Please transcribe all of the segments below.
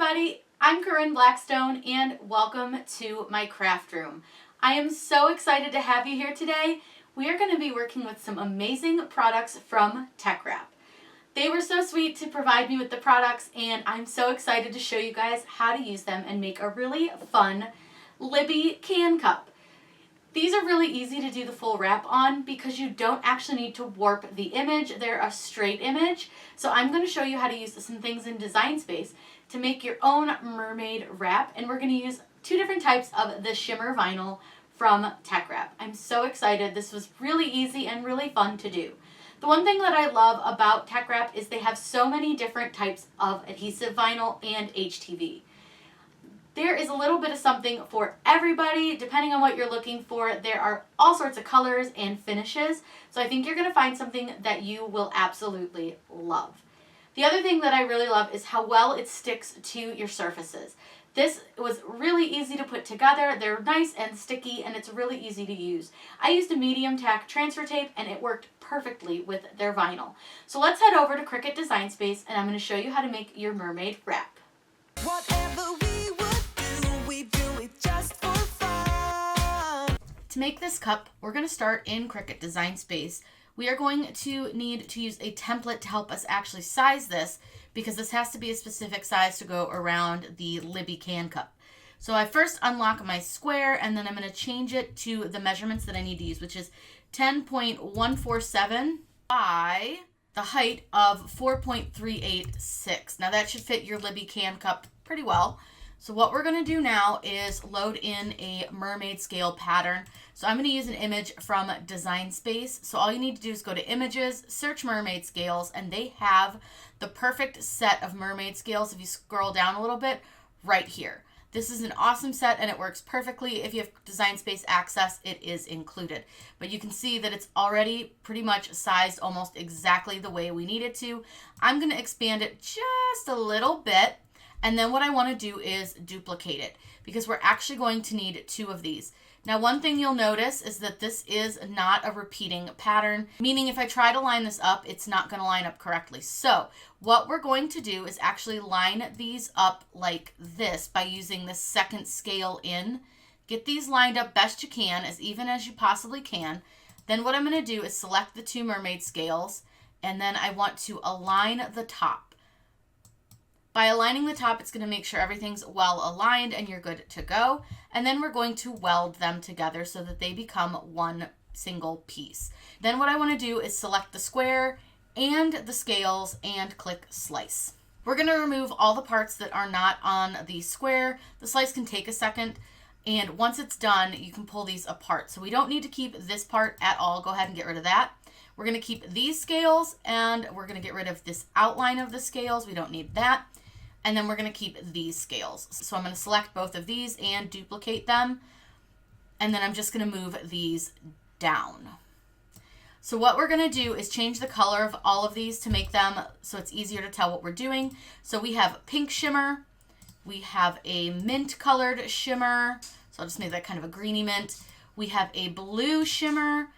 everybody, I'm Corinne Blackstone and welcome to my craft room. I am so excited to have you here today. We are going to be working with some amazing products from Teckwrap. They were so sweet to provide me with the products and I'm so excited to show you guys how to use them and make a really fun Libby Can cup. These are really easy to do the full wrap on because you don't actually need to warp the image. They're a straight image. So I'm going to show you how to use some things in Design Space to make your own mermaid wrap. And we're going to use two different types of the Shimmer vinyl from Teckwrap. I'm so excited. This was really easy and really fun to do. The one thing that I love about Teckwrap is they have so many different types of adhesive vinyl and HTV. There is a little bit of something for everybody, depending on what you're looking for. There are all sorts of colors and finishes, so I think you're going to find something that you will absolutely love. The other thing that I really love is how well it sticks to your surfaces. This was really easy to put together. They're nice and sticky, and it's really easy to use. I used a medium tack transfer tape, and it worked perfectly with their vinyl. So let's head over to Cricut Design Space, and I'm going to show you how to make your mermaid wrap. Whatever we do it just for fun. To make this cup, we're going to start in Cricut Design Space. We are going to need to use a template to help us actually size this because this has to be a specific size to go around the Libby Can cup. So I first unlock my square and then I'm going to change it to the measurements that I need to use, which is 10.147 by the height of 4.386. Now that should fit your Libby Can cup pretty well. So what we're going to do now is load in a mermaid scale pattern. So I'm going to use an image from Design Space. So all you need to do is go to Images, search mermaid scales, and they have the perfect set of mermaid scales. If you scroll down a little bit, right here. This is an awesome set and it works perfectly. If you have Design Space access, it is included. But you can see that it's already pretty much sized almost exactly the way we need it to. I'm going to expand it just a little bit. And then what I want to do is duplicate it because we're actually going to need two of these. Now, one thing you'll notice is that this is not a repeating pattern, meaning if I try to line this up, it's not going to line up correctly. So what we're going to do is actually line these up like this by using the second scale in. Get these lined up best you can, as even as you possibly can. Then what I'm going to do is select the two mermaid scales, and then I want to align the top. By aligning the top, it's going to make sure everything's well aligned and you're good to go. And then we're going to weld them together so that they become one single piece. Then what I want to do is select the square and the scales and click slice. We're going to remove all the parts that are not on the square. The slice can take a second. And once it's done, you can pull these apart. So we don't need to keep this part at all. Go ahead and get rid of that. We're going to keep these scales and we're going to get rid of this outline of the scales. We don't need that. And then we're going to keep these scales. So I'm going to select both of these and duplicate them. And then I'm just going to move these down. So what we're going to do is change the color of all of these to make them so it's easier to tell what we're doing. So we have pink shimmer. We have a mint colored shimmer. So I'll just make that kind of a greeny mint. We have a blue shimmer.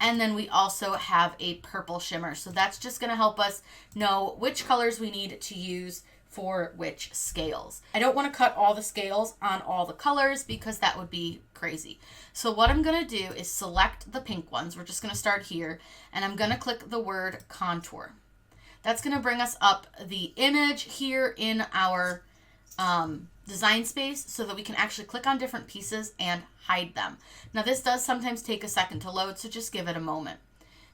And then we also have a purple shimmer. So that's just going to help us know which colors we need to use for which scales. I don't want to cut all the scales on all the colors because that would be crazy. So what I'm going to do is select the pink ones. We're just going to start here and I'm going to click the word contour. That's going to bring us up the image here in our Design Space so that we can actually click on different pieces and hide them. Now this does sometimes take a second to load, so just give it a moment.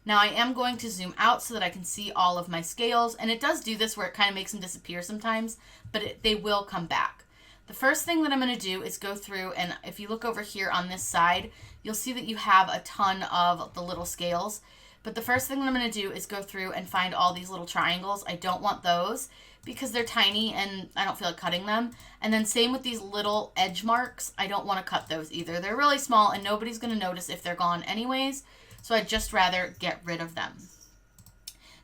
Now I am going to zoom out so that I can see all of my scales, and it does do this where it kind of makes them disappear sometimes, but they will come back. The first thing that I'm going to do is go through, and if you look over here on this side, you'll see that you have a ton of the little scales. But the first thing that I'm going to do is go through and find all these little triangles. I don't want those because they're tiny and I don't feel like cutting them. And then same with these little edge marks. I don't want to cut those either. They're really small and nobody's going to notice if they're gone anyways. So I'd just rather get rid of them.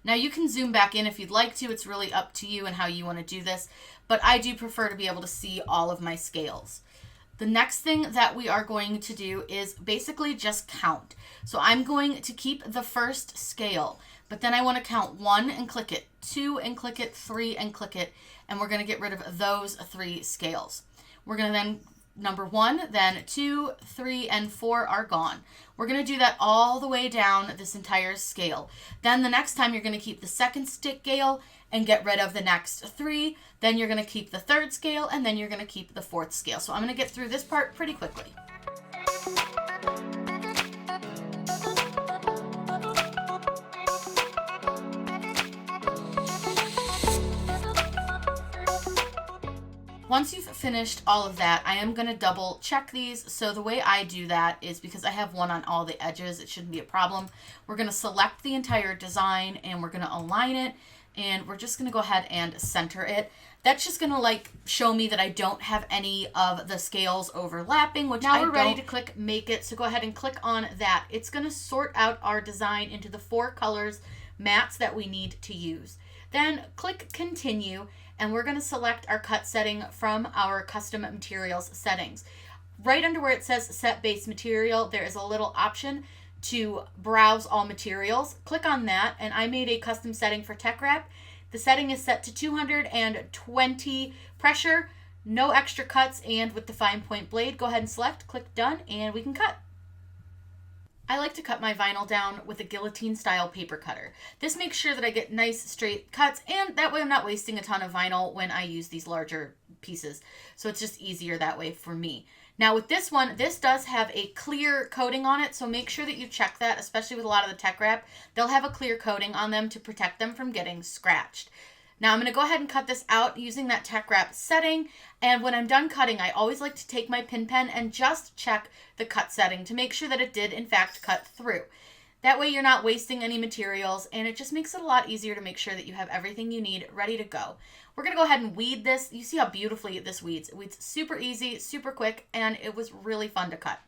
Now you can zoom back in if you'd like to. It's really up to you and how you want to do this. But I do prefer to be able to see all of my scales. The next thing that we are going to do is basically just count. So I'm going to keep the first scale, But then I want to count 1 and click it, 2 and click it, 3 and click it, and we're going to get rid of those 3 scales. We're going to then, number 1, then 2, 3, and 4 are gone. We're going to do that all the way down this entire scale. Then the next time you're going to keep the second scale and get rid of the next 3. Then you're going to keep the third scale, and then you're going to keep the fourth scale. So I'm going to get through this part pretty quickly. Once you've finished all of that, I am going to double check these. So the way I do that is because I have one on all the edges, it shouldn't be a problem. We're going to select the entire design and we're going to align it, and we're just going to go ahead and center it. That's just going to like show me that I don't have any of the scales overlapping, which now we're ready to click make it. So go ahead and click on that. It's going to sort out our design into the 4 colors mats that we need to use. Then click continue, and we're going to select our cut setting from our custom materials settings. Right under where it says set base material, there is a little option to browse all materials. Click on that, and I made a custom setting for Teckwrap. The setting is set to 220 pressure, no extra cuts, and with the fine point blade. Go ahead and select, click done, and we can cut. I like to cut my vinyl down with a guillotine style paper cutter. This makes sure that I get nice straight cuts, and that way I'm not wasting a ton of vinyl when I use these larger pieces. So it's just easier that way for me. Now with this one, this does have a clear coating on it, so make sure that you check that, especially with a lot of the Teckwrap. They'll have a clear coating on them to protect them from getting scratched. Now I'm going to go ahead and cut this out using that Teckwrap setting, and when I'm done cutting, I always like to take my pin pen and just check the cut setting to make sure that it did in fact cut through. That way you're not wasting any materials, and it just makes it a lot easier to make sure that you have everything you need ready to go. We're going to go ahead and weed this. You see how beautifully this weeds. It weeds super easy, super quick, and it was really fun to cut.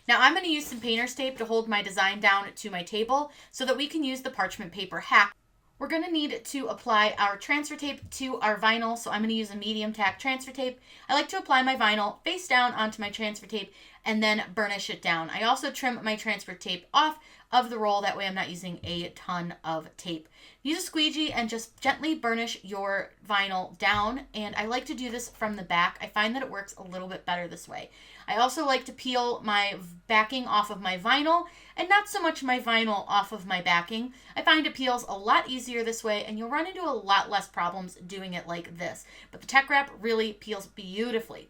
Now I'm going to use some painter's tape to hold my design down to my table so that we can use the parchment paper hack. We're going to need to apply our transfer tape to our vinyl, so I'm going to use a medium tack transfer tape. I like to apply my vinyl face down onto my transfer tape and then burnish it down. I also trim my transfer tape off of the roll, that way I'm not using a ton of tape. Use a squeegee and just gently burnish your vinyl down, and I like to do this from the back. I find that it works a little bit better this way. I also like to peel my backing off of my vinyl and not so much my vinyl off of my backing. I find it peels a lot easier this way, and you'll run into a lot less problems doing it like this. But the Teckwrap really peels beautifully.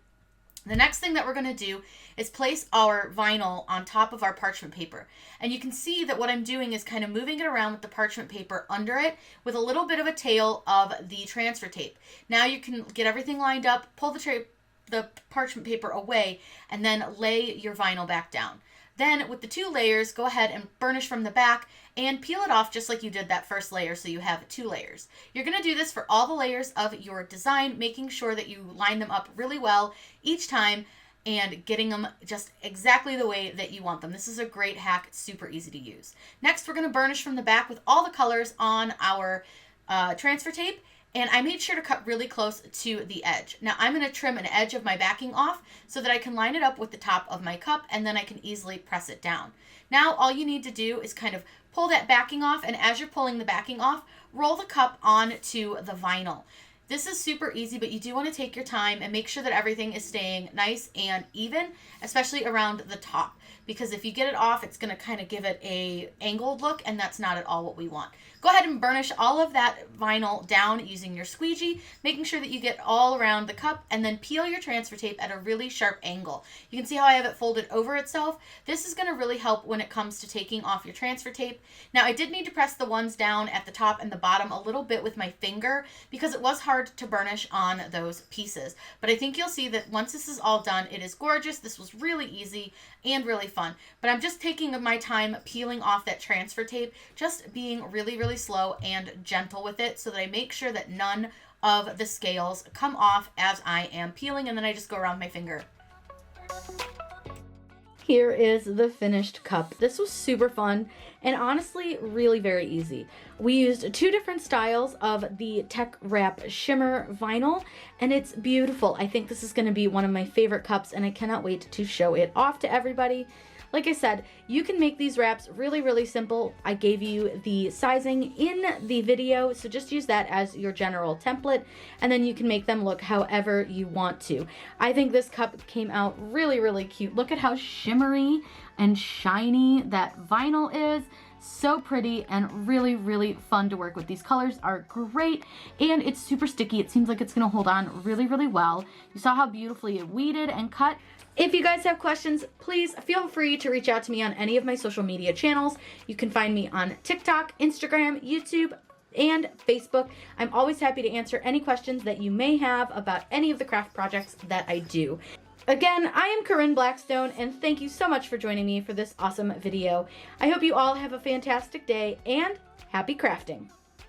The next thing that we're going to do is place our vinyl on top of our parchment paper. And you can see that what I'm doing is kind of moving it around with the parchment paper under it with a little bit of a tail of the transfer tape. Now you can get everything lined up, pull the parchment paper away, and then lay your vinyl back down. Then with the 2 layers, go ahead and burnish from the back and peel it off just like you did that first layer, so you have 2 layers. You're going to do this for all the layers of your design, making sure that you line them up really well each time and getting them just exactly the way that you want them. This is a great hack. It's super easy to use. Next, we're going to burnish from the back with all the colors on our transfer tape. And I made sure to cut really close to the edge. Now I'm going to trim an edge of my backing off so that I can line it up with the top of my cup, and then I can easily press it down. Now all you need to do is kind of pull that backing off, and as you're pulling the backing off, roll the cup onto the vinyl. This is super easy, but you do want to take your time and make sure that everything is staying nice and even, especially around the top, because if you get it off, it's going to kind of give it a angled look, and that's not at all what we want. Go ahead and burnish all of that vinyl down using your squeegee, making sure that you get all around the cup, and then peel your transfer tape at a really sharp angle. You can see how I have it folded over itself. This is going to really help when it comes to taking off your transfer tape. Now I did need to press the ones down at the top and the bottom a little bit with my finger because it was hard to burnish on those pieces. But I think you'll see that once this is all done, it is gorgeous. This was really easy and really fun. But I'm just taking my time peeling off that transfer tape, just being really, really slow and gentle with it so that I make sure that none of the scales come off as I am peeling, and then I just go around my finger. Here is the finished cup. This was super fun and honestly really very easy. We used 2 different styles of the Teckwrap Shimmer vinyl, and it's beautiful. I think this is going to be one of my favorite cups, and I cannot wait to show it off to everybody. Like I said, you can make these wraps really, really simple. I gave you the sizing in the video, so just use that as your general template, and then you can make them look however you want to. I think this cup came out really, really cute. Look at how shimmery and shiny that vinyl is. So pretty and really, really fun to work with. These colors are great and it's super sticky. It seems like it's gonna hold on really, really well. You saw how beautifully it weeded and cut. If you guys have questions, please feel free to reach out to me on any of my social media channels. You can find me on TikTok, Instagram, YouTube, and Facebook. I'm always happy to answer any questions that you may have about any of the craft projects that I do. Again, I am Corinne Blackstone, and thank you so much for joining me for this awesome video. I hope you all have a fantastic day, and happy crafting!